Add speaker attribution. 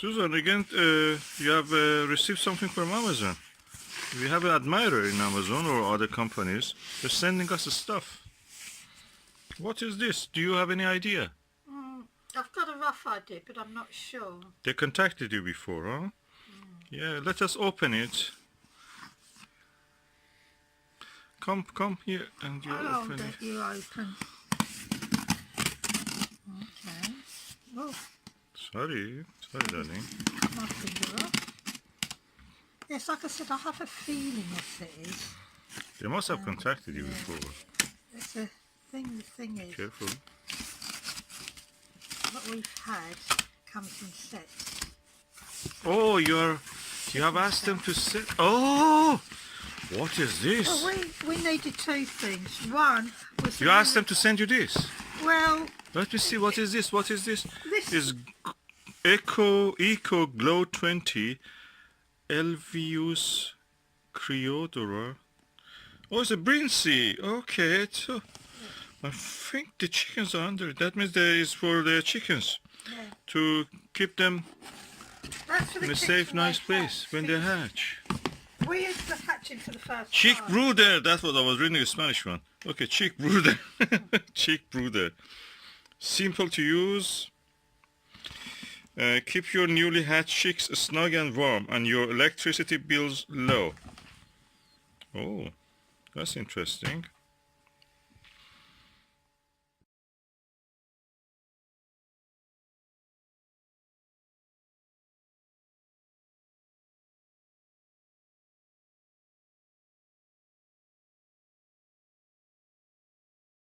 Speaker 1: Susan, again, you have received something from Amazon. We have an admirer in Amazon or other companies. They're sending us stuff. What is this? Do you have any idea?
Speaker 2: I've got a rough idea, but I'm not sure.
Speaker 1: They contacted you before, huh? Yeah, let us open it. Come here and you
Speaker 2: I'll
Speaker 1: open
Speaker 2: get
Speaker 1: it.
Speaker 2: you open. Okay. Oh,
Speaker 1: Sorry, darling.
Speaker 2: my finger up. Yes, like I said, I have a feeling what it is.
Speaker 1: They must have contacted you
Speaker 2: yeah.
Speaker 1: before.
Speaker 2: It's a thing. The thing is,
Speaker 1: Careful.
Speaker 2: what we've had comes in sets.
Speaker 1: Oh, you have asked them to sit. Oh, what is this?
Speaker 2: Well, we needed two things. One was
Speaker 1: You asked them to send you this.
Speaker 2: Well,
Speaker 1: Let me see. What is this? What is this?
Speaker 2: this
Speaker 1: Is EcoGlow 20 Elvius Creodora. Oh, it's a Brinsea. Okay, so I think the chickens are under it. That means there is for the chickens to keep them
Speaker 2: that's for the
Speaker 1: in a
Speaker 2: chicks
Speaker 1: safe,
Speaker 2: when
Speaker 1: nice
Speaker 2: they
Speaker 1: place
Speaker 2: hatch.
Speaker 1: when they hatch.
Speaker 2: We used the hatching for the first
Speaker 1: Chick
Speaker 2: time.
Speaker 1: Brooder. That's what I was reading, the Spanish one. Okay, Chick Brooder. Chick Brooder. Simple to use. Keep your newly hatched chicks snug and warm and your electricity bills low. Oh, that's interesting.